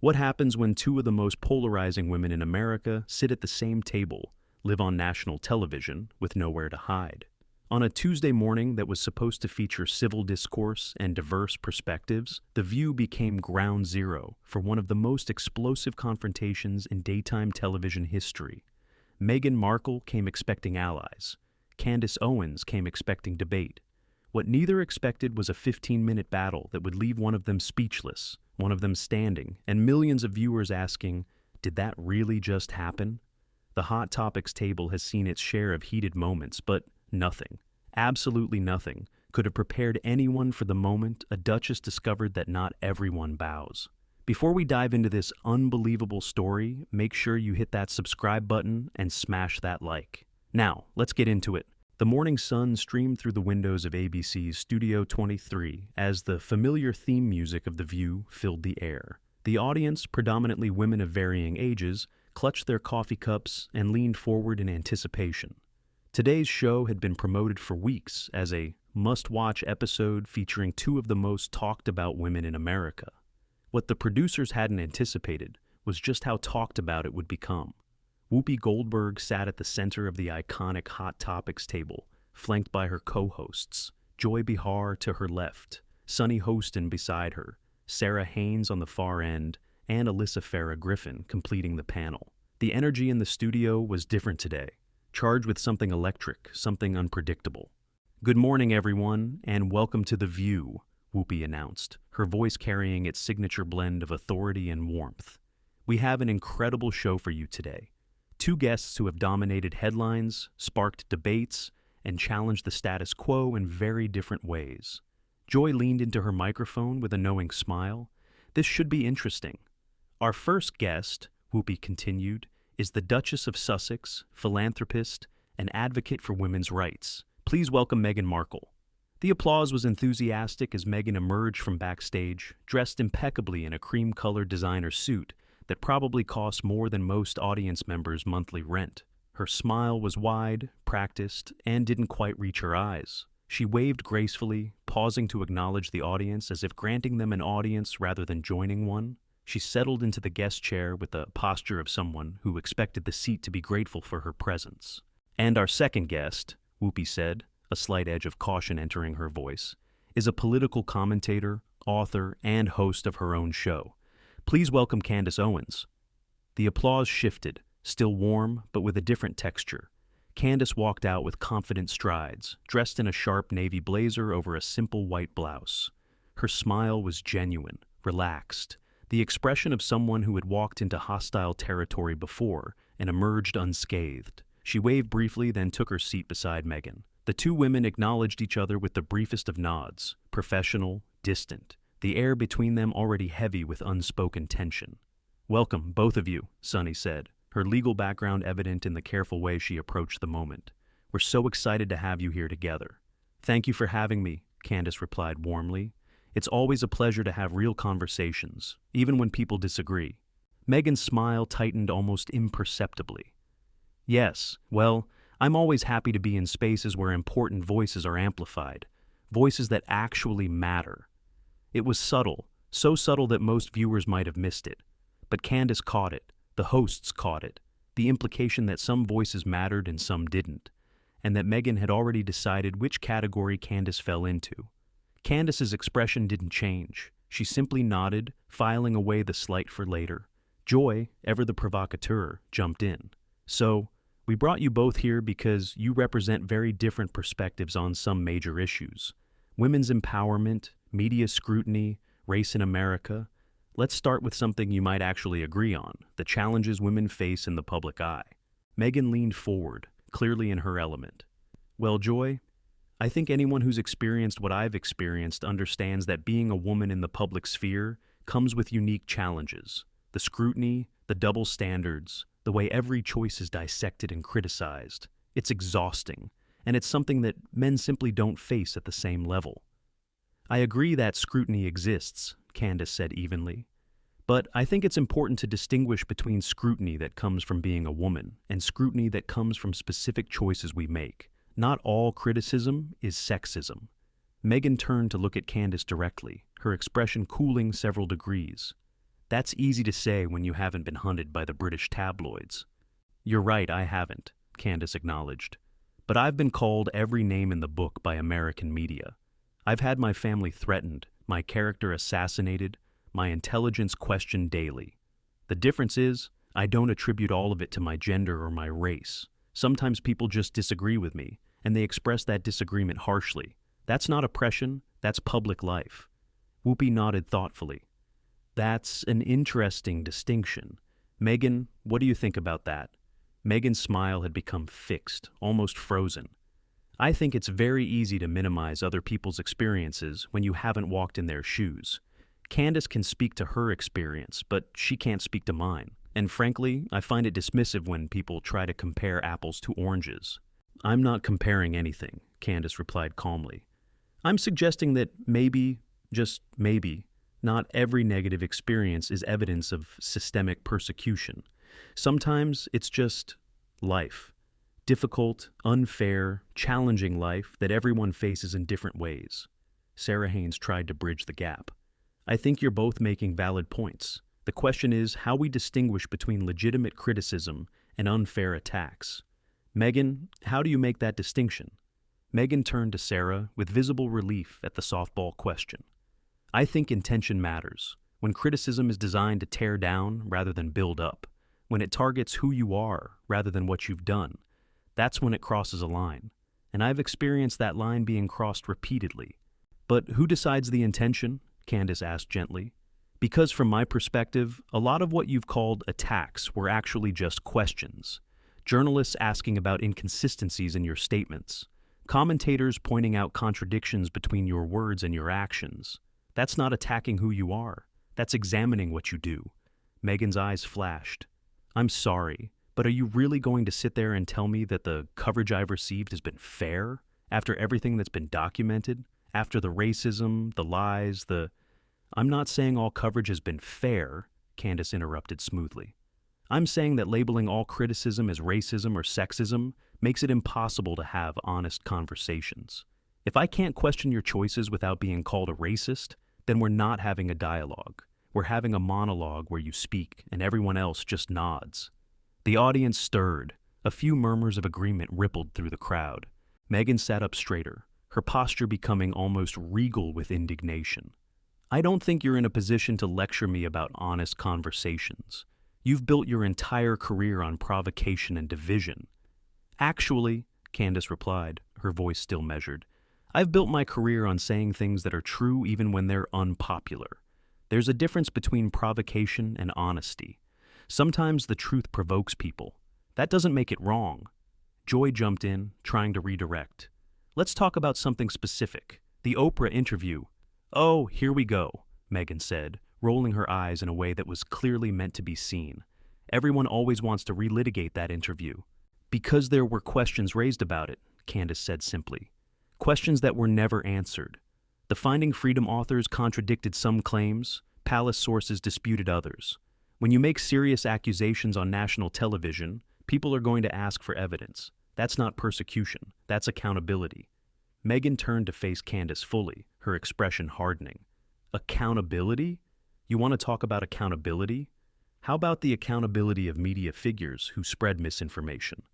What happens when two of the most polarizing women in America sit at the same table, live on national television, with nowhere to hide? On a Tuesday morning that was supposed to feature civil discourse and diverse perspectives, The View became ground zero for one of the most explosive confrontations in daytime television history. Meghan Markle came expecting allies. Candace Owens came expecting debate. What neither expected was a 15-minute battle that would leave one of them speechless, one of them standing, and millions of viewers asking, did that really just happen? The Hot Topics table has seen its share of heated moments, but nothing, absolutely nothing, could have prepared anyone for the moment a duchess discovered that not everyone bows. Before we dive into this unbelievable story, make sure you hit that subscribe button and smash that like. Now, let's get into it. The morning sun streamed through the windows of ABC's Studio 23 as the familiar theme music of The View filled the air. The audience, predominantly women of varying ages, clutched their coffee cups and leaned forward in anticipation. Today's show had been promoted for weeks as a must-watch episode featuring two of the most talked-about women in America. What the producers hadn't anticipated was just how talked about it would become. Whoopi Goldberg sat at the center of the iconic Hot Topics table, flanked by her co-hosts, Joy Behar to her left, Sunny Hostin beside her, Sarah Haynes on the far end, and Alyssa Farah Griffin completing the panel. The energy in the studio was different today, charged with something electric, something unpredictable. "Good morning, everyone, and welcome to The View," Whoopi announced, her voice carrying its signature blend of authority and warmth. "We have an incredible show for you today. Two guests who have dominated headlines, sparked debates, and challenged the status quo in very different ways." Joy leaned into her microphone with a knowing smile. "This should be interesting. Our first guest," Whoopi continued, "is the Duchess of Sussex, philanthropist, and advocate for women's rights. Please welcome Meghan Markle." The applause was enthusiastic as Meghan emerged from backstage, dressed impeccably in a cream-colored designer suit that probably cost more than most audience members' monthly rent. Her smile was wide, practiced, and didn't quite reach her eyes. She waved gracefully, pausing to acknowledge the audience as if granting them an audience rather than joining one. She settled into the guest chair with the posture of someone who expected the seat to be grateful for her presence. "And our second guest," Whoopi said, a slight edge of caution entering her voice, "is a political commentator, author, and host of her own show. Please welcome Candace Owens." The applause shifted, still warm, but with a different texture. Candace walked out with confident strides, dressed in a sharp navy blazer over a simple white blouse. Her smile was genuine, relaxed, the expression of someone who had walked into hostile territory before and emerged unscathed. She waved briefly, then took her seat beside Meghan. The two women acknowledged each other with the briefest of nods, professional, distant, the air between them already heavy with unspoken tension. "Welcome, both of you," Sunny said, her legal background evident in the careful way she approached the moment. "We're so excited to have you here together." "Thank you for having me," Candace replied warmly. "It's always a pleasure to have real conversations, even when people disagree." Meghan's smile tightened almost imperceptibly. "Yes, well, I'm always happy to be in spaces where important voices are amplified, voices that actually matter." It was subtle, so subtle that most viewers might have missed it. But Candace caught it, the hosts caught it, the implication that some voices mattered and some didn't, and that Meghan had already decided which category Candace fell into. Candace's expression didn't change. She simply nodded, filing away the slight for later. Joy, ever the provocateur, jumped in. "So, we brought you both here because you represent very different perspectives on some major issues. Women's empowerment, media scrutiny, race in America. Let's start with something you might actually agree on, the challenges women face in the public eye." Meghan leaned forward, clearly in her element. "Well, Joy, I think anyone who's experienced what I've experienced understands that being a woman in the public sphere comes with unique challenges. The scrutiny, the double standards, the way every choice is dissected and criticized. It's exhausting, and it's something that men simply don't face at the same level." "I agree that scrutiny exists," Candace said evenly. "But I think it's important to distinguish between scrutiny that comes from being a woman and scrutiny that comes from specific choices we make. Not all criticism is sexism." Meghan turned to look at Candace directly, her expression cooling several degrees. That's easy to say when you haven't been hunted by the British tabloids. You're right, I haven't, Candace acknowledged. But I've been called every name in the book by American media. I've had my family threatened, my character assassinated, my intelligence questioned daily. The difference is, I don't attribute all of it to my gender or my race. Sometimes people just disagree with me, and they express that disagreement harshly. That's not oppression, that's public life. Whoopi nodded thoughtfully. That's an interesting distinction. Meghan, what do you think about that? Meghan's smile had become fixed, almost frozen. I think it's very easy to minimize other people's experiences when you haven't walked in their shoes. Candace can speak to her experience, but she can't speak to mine. And frankly, I find it dismissive when people try to compare apples to oranges. I'm not comparing anything, Candace replied calmly. I'm suggesting that maybe, just maybe, not every negative experience is evidence of systemic persecution. Sometimes it's just life. Difficult, unfair, challenging life that everyone faces in different ways. Sarah Haynes tried to bridge the gap. I think you're both making valid points. The question is how we distinguish between legitimate criticism and unfair attacks. Meghan, how do you make that distinction? Meghan turned to Sarah with visible relief at the softball question. I think intention matters. When criticism is designed to tear down rather than build up. When it targets who you are rather than what you've done. That's when it crosses a line. And I've experienced that line being crossed repeatedly. But who decides the intention? Candace asked gently. Because from my perspective, a lot of what you've called attacks were actually just questions. Journalists asking about inconsistencies in your statements. Commentators pointing out contradictions between your words and your actions. That's not attacking who you are. That's examining what you do. Meghan's eyes flashed. I'm sorry, but are you really going to sit there and tell me that the coverage I've received has been fair? After everything that's been documented? After the racism, the lies, I'm not saying all coverage has been fair, Candace interrupted smoothly. I'm saying that labeling all criticism as racism or sexism makes it impossible to have honest conversations. If I can't question your choices without being called a racist, then we're not having a dialogue. We're having a monologue where you speak and everyone else just nods. The audience stirred. A few murmurs of agreement rippled through the crowd. Meghan sat up straighter, her posture becoming almost regal with indignation. I don't think you're in a position to lecture me about honest conversations. You've built your entire career on provocation and division. Actually, Candace replied, her voice still measured, I've built my career on saying things that are true even when they're unpopular. There's a difference between provocation and honesty. Sometimes the truth provokes people. That doesn't make it wrong. Joy jumped in, trying to redirect. Let's talk about something specific. The Oprah interview. Oh, here we go, Meghan said, rolling her eyes in a way that was clearly meant to be seen. Everyone always wants to relitigate that interview. Because there were questions raised about it, Candace said simply. Questions that were never answered. The Finding Freedom authors contradicted some claims, palace sources disputed others. When you make serious accusations on national television, people are going to ask for evidence. That's not persecution, that's accountability. Meghan turned to face Candace fully, her expression hardening. Accountability? You want to talk about accountability? How about the accountability of media figures who spread misinformation?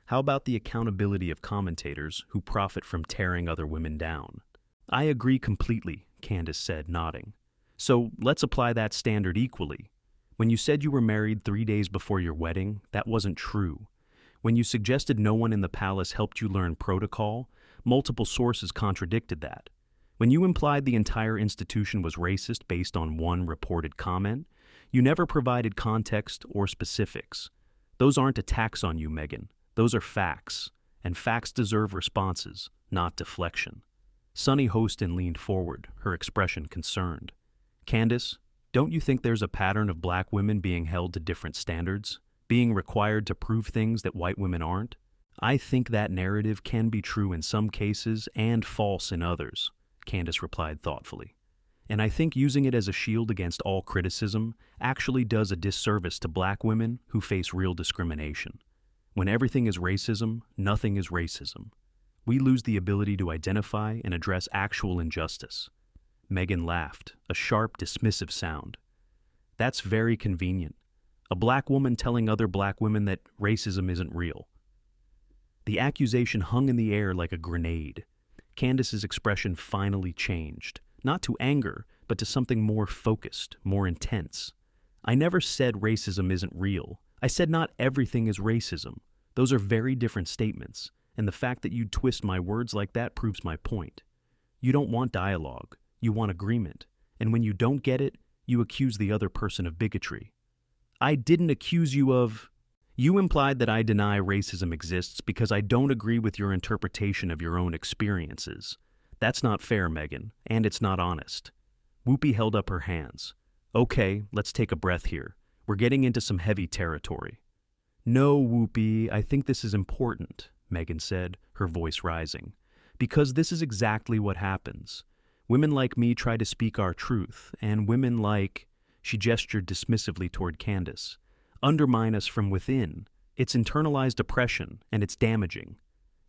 How about the accountability of commentators who profit from tearing other women down? I agree completely, Candace said, nodding. So let's apply that standard equally. When you said you were married 3 days before your wedding, that wasn't true. When you suggested no one in the palace helped you learn protocol, multiple sources contradicted that. When you implied the entire institution was racist based on one reported comment, you never provided context or specifics. Those aren't attacks on you, Meghan. Those are facts, and facts deserve responses, not deflection. Sunny Hostin leaned forward, her expression concerned. Candace, don't you think there's a pattern of black women being held to different standards, being required to prove things that white women aren't? I think that narrative can be true in some cases and false in others, Candace replied thoughtfully. And I think using it as a shield against all criticism actually does a disservice to black women who face real discrimination. When everything is racism, nothing is racism. We lose the ability to identify and address actual injustice. Meghan laughed, a sharp, dismissive sound. That's very convenient. A black woman telling other black women that racism isn't real. The accusation hung in the air like a grenade. Candace's expression finally changed, not to anger, but to something more focused, more intense. I never said racism isn't real. I said not everything is racism. Those are very different statements, and the fact that you'd twist my words like that proves my point. You don't want dialogue, you want agreement, and when you don't get it, you accuse the other person of bigotry. I didn't accuse you of... You implied that I deny racism exists because I don't agree with your interpretation of your own experiences. That's not fair, Meghan, and it's not honest. Whoopi held up her hands. Okay, let's take a breath here. We're getting into some heavy territory. No, Whoopi, I think this is important, Meghan said, her voice rising. Because this is exactly what happens. Women like me try to speak our truth, and women like... She gestured dismissively toward Candace. Undermine us from within. It's internalized oppression, and it's damaging.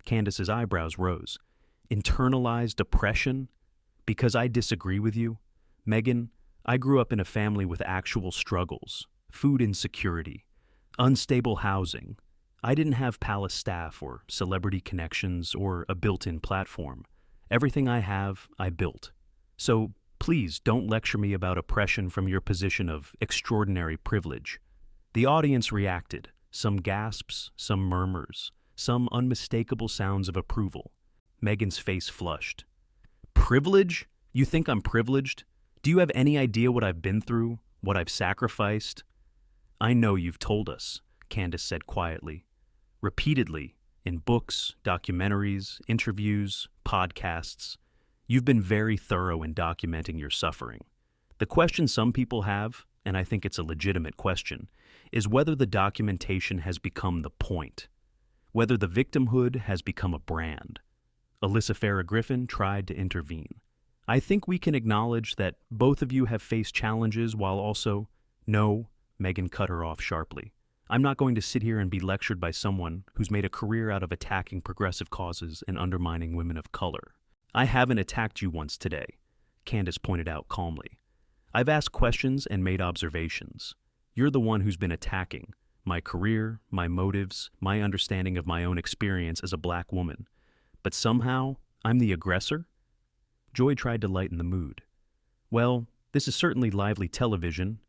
Candace's eyebrows rose. Internalized oppression? Because I disagree with you? Meghan, I grew up in a family with actual struggles. Food insecurity. Unstable housing. I didn't have palace staff or celebrity connections or a built-in platform. Everything I have, I built. So please don't lecture me about oppression from your position of extraordinary privilege. The audience reacted, some gasps, some murmurs, some unmistakable sounds of approval. Meghan's face flushed. Privilege? You think I'm privileged? Do you have any idea what I've been through, what I've sacrificed? I know you've told us, Candace said quietly. Repeatedly, in books, documentaries, interviews, podcasts. You've been very thorough in documenting your suffering. The question some people have, and I think it's a legitimate question, is whether the documentation has become the point, whether the victimhood has become a brand. Alyssa Farah Griffin tried to intervene. I think we can acknowledge that both of you have faced challenges while also... No, Meghan cut her off sharply. I'm not going to sit here and be lectured by someone who's made a career out of attacking progressive causes and undermining women of color. I haven't attacked you once today, Candace pointed out calmly. I've asked questions and made observations. You're the one who's been attacking my career, my motives, my understanding of my own experience as a black woman. But somehow, I'm the aggressor? Joy tried to lighten the mood. Well, this is certainly lively television.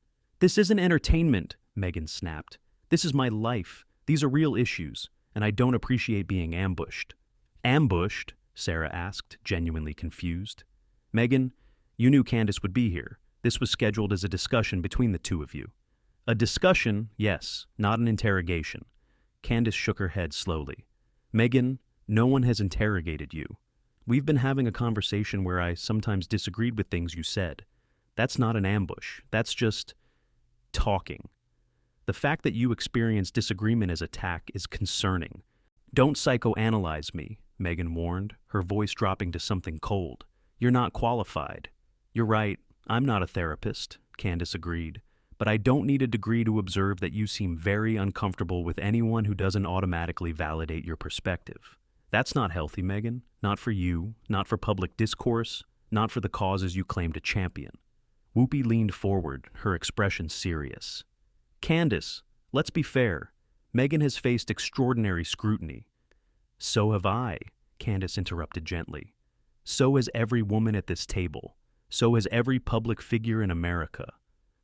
This isn't entertainment, Meghan snapped. This is my life. These are real issues, and I don't appreciate being ambushed. Ambushed? Sarah asked, genuinely confused. Meghan, you knew Candace would be here. This was scheduled as a discussion between the two of you. A discussion, yes, not an interrogation. Candace shook her head slowly. Meghan, no one has interrogated you. We've been having a conversation where I sometimes disagreed with things you said. That's not an ambush. That's just talking. The fact that you experience disagreement as attack is concerning. Don't psychoanalyze me, Meghan warned, her voice dropping to something cold. You're not qualified. You're right, I'm not a therapist, Candace agreed, but I don't need a degree to observe that you seem very uncomfortable with anyone who doesn't automatically validate your perspective. That's not healthy, Meghan. Not for you, not for public discourse, not for the causes you claim to champion. Whoopi leaned forward, her expression serious. Candace, let's be fair. Meghan has faced extraordinary scrutiny. So have I, Candace interrupted gently. So has every woman at this table. So has every public figure in America.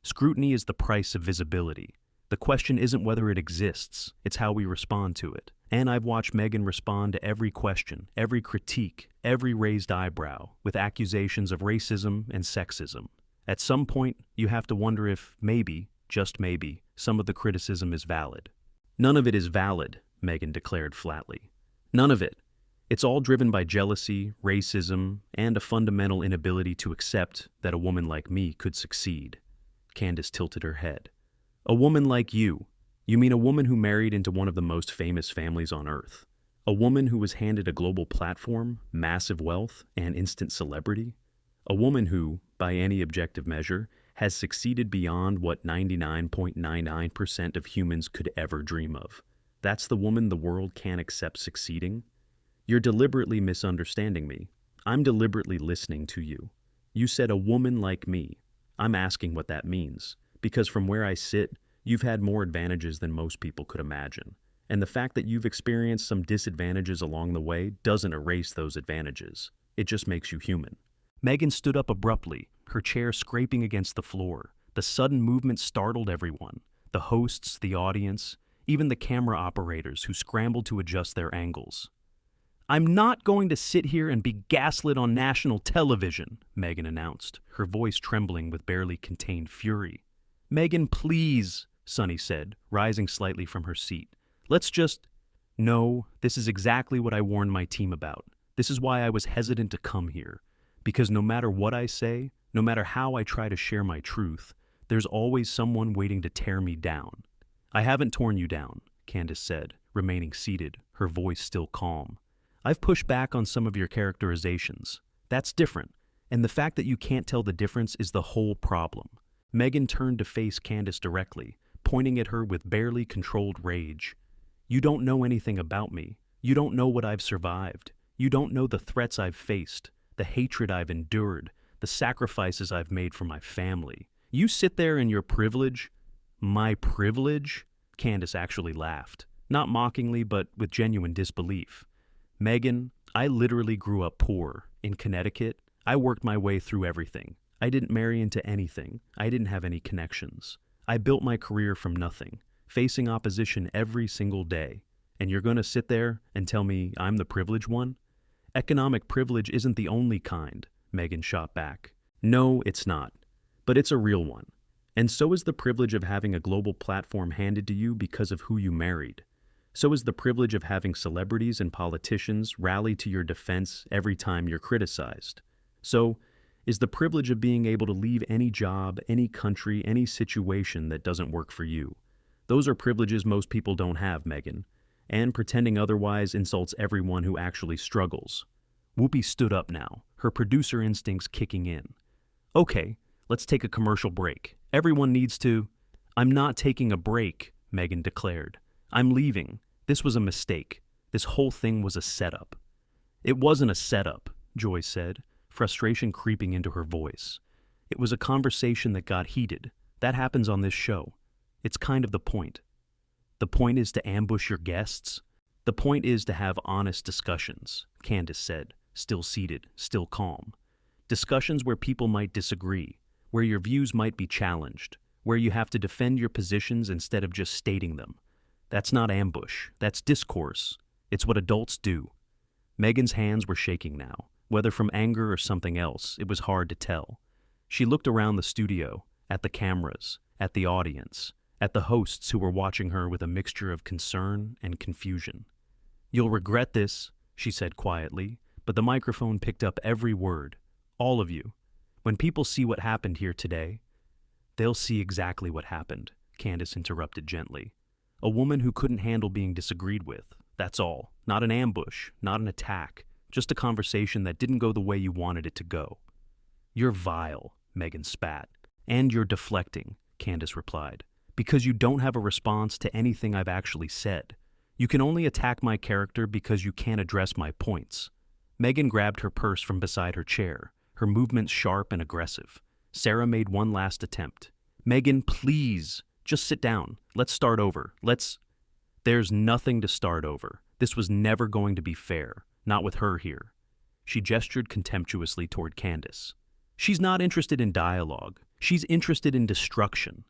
Scrutiny is the price of visibility. The question isn't whether it exists, it's how we respond to it. And I've watched Meghan respond to every question, every critique, every raised eyebrow, with accusations of racism and sexism. At some point, you have to wonder if maybe, just maybe, some of the criticism is valid. None of it is valid, Meghan declared flatly. None of it. It's all driven by jealousy, racism, and a fundamental inability to accept that a woman like me could succeed. Candace tilted her head. A woman like you? You mean a woman who married into one of the most famous families on earth? A woman who was handed a global platform, massive wealth, and instant celebrity? A woman who, by any objective measure, has succeeded beyond what 99.99% of humans could ever dream of. That's the woman the world can't accept succeeding? You're deliberately misunderstanding me. I'm deliberately listening to you. You said a woman like me. I'm asking what that means, Because from where I sit, you've had more advantages than most people could imagine. And the fact that you've experienced some disadvantages along the way doesn't erase those advantages. It just makes you human. Meghan stood up abruptly, her chair scraping against the floor. The sudden movement startled everyone. The hosts, the audience, even the camera operators who scrambled to adjust their angles. "I'm not going to sit here and be gaslit on national television," Meghan announced, her voice trembling with barely contained fury. "Meghan, please," Sunny said, rising slightly from her seat. "Let's just—" "No, this is exactly what I warned my team about. This is why I was hesitant to come here. Because no matter what I say, no matter how I try to share my truth, there's always someone waiting to tear me down." "I haven't torn you down," Candace said, remaining seated, her voice still calm. "I've pushed back on some of your characterizations. That's different, and the fact that you can't tell the difference is the whole problem." Meghan turned to face Candace directly, pointing at her with barely controlled rage. "You don't know anything about me. You don't know what I've survived. You don't know the threats I've faced, the hatred I've endured, the sacrifices I've made for my family. You sit there in your privilege—" "My privilege?" Candace actually laughed, not mockingly but with genuine disbelief. "Meghan, I literally grew up poor, in Connecticut. I worked my way through everything. I didn't marry into anything. I didn't have any connections. I built my career from nothing, facing opposition every single day. And you're going to sit there and tell me I'm the privileged one?" "Economic privilege isn't the only kind," Meghan shot back. "No, it's not. But it's a real one. And so is the privilege of having a global platform handed to you because of who you married. So is the privilege of having celebrities and politicians rally to your defense every time you're criticized. So is the privilege of being able to leave any job, any country, any situation that doesn't work for you. Those are privileges most people don't have, Meghan. And pretending otherwise insults everyone who actually struggles." Whoopi stood up now, her producer instincts kicking in. "Okay, let's take a commercial break. Everyone needs to—" "I'm not taking a break," Meghan declared. "I'm leaving. This was a mistake. This whole thing was a setup." "It wasn't a setup," Joy said, frustration creeping into her voice. "It was a conversation that got heated. That happens on this show. It's kind of the point." "The point is to ambush your guests?" "The point is to have honest discussions," Candace said, still seated, still calm. "Discussions where people might disagree, where your views might be challenged, where you have to defend your positions instead of just stating them. That's not ambush, that's discourse. It's what adults do." Meghan's hands were shaking now. Whether from anger or something else, it was hard to tell. She looked around the studio, at the cameras, at the audience, at the hosts who were watching her with a mixture of concern and confusion. "You'll regret this," she said quietly, but the microphone picked up every word. "All of you. When people see what happened here today—" "They'll see exactly what happened," Candace interrupted gently. "A woman who couldn't handle being disagreed with. That's all. Not an ambush, not an attack. Just a conversation that didn't go the way you wanted it to go." "You're vile," Meghan spat. "And you're deflecting," Candace replied, "because you don't have a response to anything I've actually said. You can only attack my character because you can't address my points." Meghan grabbed her purse from beside her chair, her movements sharp and aggressive. Sarah made one last attempt. "Meghan, please, just sit down. Let's start over. There's nothing to start over. This was never going to be fair. Not with her here." She gestured contemptuously toward Candace. "She's not interested in dialogue. She's interested in destruction."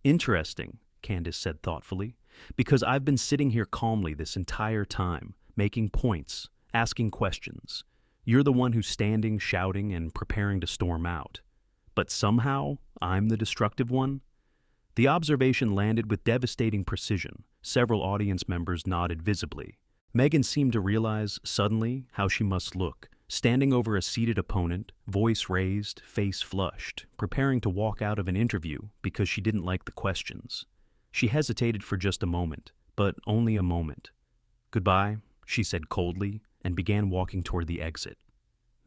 "Interesting," Candace said thoughtfully, "because I've been sitting here calmly this entire time, making points, asking questions. You're the one who's standing, shouting, and preparing to storm out. But somehow, I'm the destructive one?" The observation landed with devastating precision. Several audience members nodded visibly. Meghan seemed to realize, suddenly, how she must look, standing over a seated opponent, voice raised, face flushed, preparing to walk out of an interview because she didn't like the questions. She hesitated for just a moment, but only a moment. "Goodbye," she said coldly, and began walking toward the exit.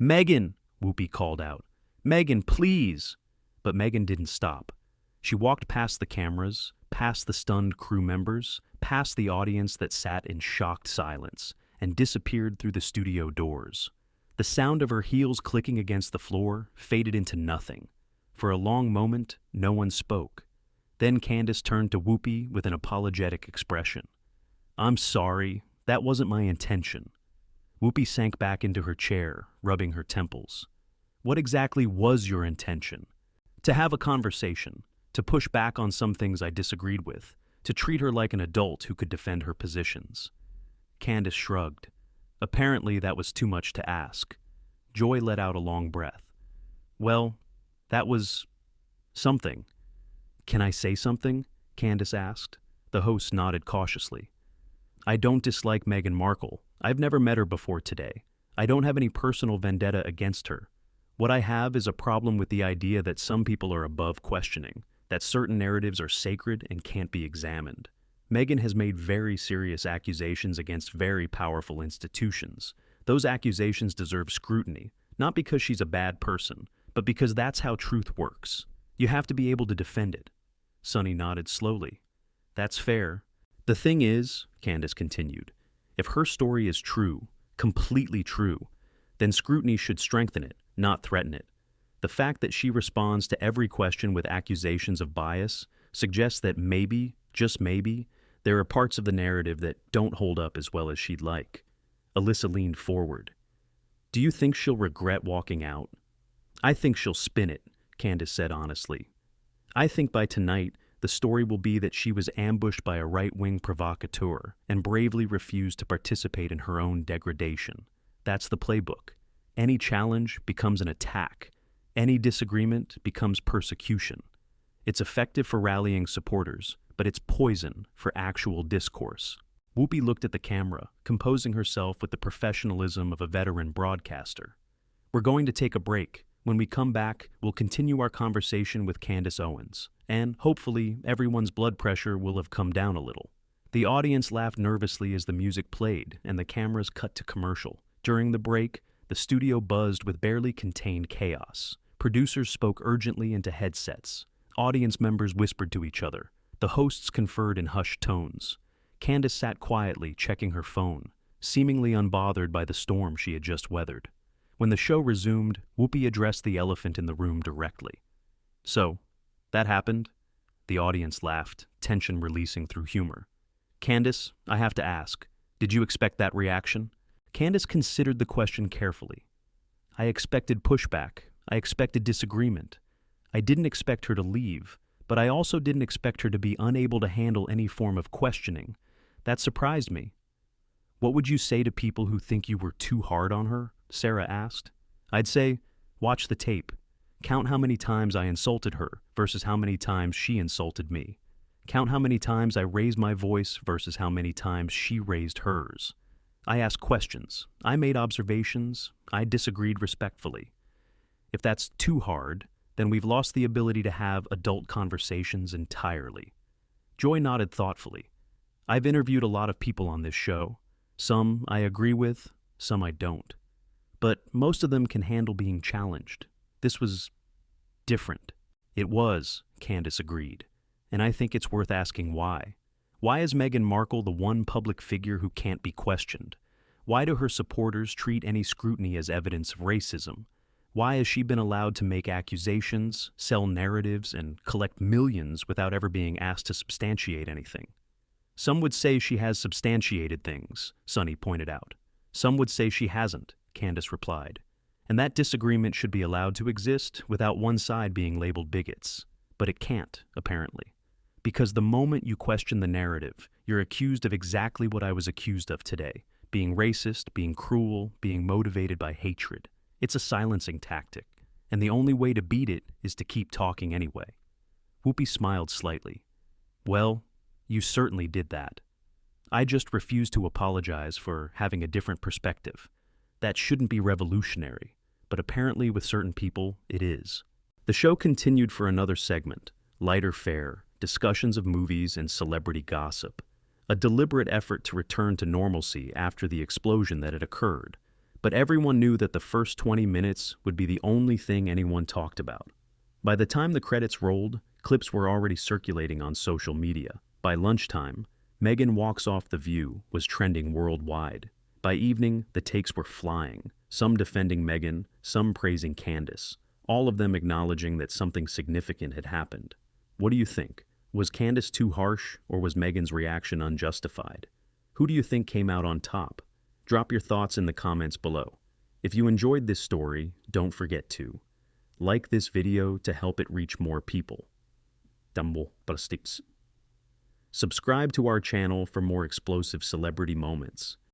"Meghan!" Whoopi called out. "Meghan, please!" But Meghan didn't stop. She walked past the cameras, past the stunned crew members, past the audience that sat in shocked silence, and disappeared through the studio doors. The sound of her heels clicking against the floor faded into nothing. For a long moment, no one spoke. Then Candace turned to Whoopi with an apologetic expression. "I'm sorry, that wasn't my intention." Whoopi sank back into her chair, rubbing her temples. "What exactly was your intention?" "To have a conversation, to push back on some things I disagreed with, to treat her like an adult who could defend her positions." Candace shrugged. Apparently that was too much to ask. Joy let out a long breath. "Well, that was something." "Can I say something?" Candace asked. The host nodded cautiously. "I don't dislike Meghan Markle. I've never met her before today. I don't have any personal vendetta against her. What I have is a problem with the idea that some people are above questioning, that certain narratives are sacred and can't be examined. Meghan has made very serious accusations against very powerful institutions. Those accusations deserve scrutiny, not because she's a bad person, but because that's how truth works. You have to be able to defend it." Sonny nodded slowly. "That's fair. The thing is," Candace continued, "if her story is true, completely true, then scrutiny should strengthen it, not threaten it. The fact that she responds to every question with accusations of bias suggests that maybe, just maybe, there are parts of the narrative that don't hold up as well as she'd like." Alyssa leaned forward. "Do you think she'll regret walking out?" "I think she'll spin it," Candace said honestly. "I think by tonight, the story will be that she was ambushed by a right-wing provocateur and bravely refused to participate in her own degradation. That's the playbook. Any challenge becomes an attack. Any disagreement becomes persecution. It's effective for rallying supporters, but it's poison for actual discourse." Whoopi looked at the camera, composing herself with the professionalism of a veteran broadcaster. "We're going to take a break. When we come back, we'll continue our conversation with Candace Owens, and hopefully everyone's blood pressure will have come down a little." The audience laughed nervously as the music played and the cameras cut to commercial. During the break, the studio buzzed with barely contained chaos. Producers spoke urgently into headsets. Audience members whispered to each other. The hosts conferred in hushed tones. Candace sat quietly, checking her phone, seemingly unbothered by the storm she had just weathered. When the show resumed, Whoopi addressed the elephant in the room directly. "So, that happened?" The audience laughed, tension releasing through humor. "Candace, I have to ask, did you expect that reaction?" Candace considered the question carefully. "I expected pushback. I expected disagreement. I didn't expect her to leave, but I also didn't expect her to be unable to handle any form of questioning. That surprised me." "What would you say to people who think you were too hard on her?" Sarah asked. "I'd say, watch the tape. Count how many times I insulted her versus how many times she insulted me. Count how many times I raised my voice versus how many times she raised hers. I asked questions. I made observations. I disagreed respectfully. If that's too hard, then we've lost the ability to have adult conversations entirely." Joy nodded thoughtfully. "I've interviewed a lot of people on this show. Some I agree with, some I don't. But most of them can handle being challenged. This was different." "It was," Candace agreed. "And I think it's worth asking why. Why is Meghan Markle the one public figure who can't be questioned? Why do her supporters treat any scrutiny as evidence of racism? Why has she been allowed to make accusations, sell narratives, and collect millions without ever being asked to substantiate anything?" "Some would say she has substantiated things," Sonny pointed out. "Some would say she hasn't," Candace replied. "And that disagreement should be allowed to exist without one side being labeled bigots. But it can't, apparently. Because the moment you question the narrative, you're accused of exactly what I was accused of today: being racist, being cruel, being motivated by hatred. It's a silencing tactic, and the only way to beat it is to keep talking anyway." Whoopi smiled slightly. "Well, you certainly did that. I just refuse to apologize for having a different perspective. That shouldn't be revolutionary, but apparently with certain people, it is." The show continued for another segment, lighter fare, discussions of movies and celebrity gossip. A deliberate effort to return to normalcy after the explosion that had occurred. But everyone knew that the first 20 minutes would be the only thing anyone talked about. By the time the credits rolled, clips were already circulating on social media. By lunchtime, Meghan walks off The View was trending worldwide. By evening, the takes were flying, some defending Meghan, some praising Candace, all of them acknowledging that something significant had happened. What do you think? Was Candace too harsh, or was Meghan's reaction unjustified? Who do you think came out on top? Drop your thoughts in the comments below. If you enjoyed this story, don't forget to like this video to help it reach more people. Subscribe to our channel for more explosive celebrity moments.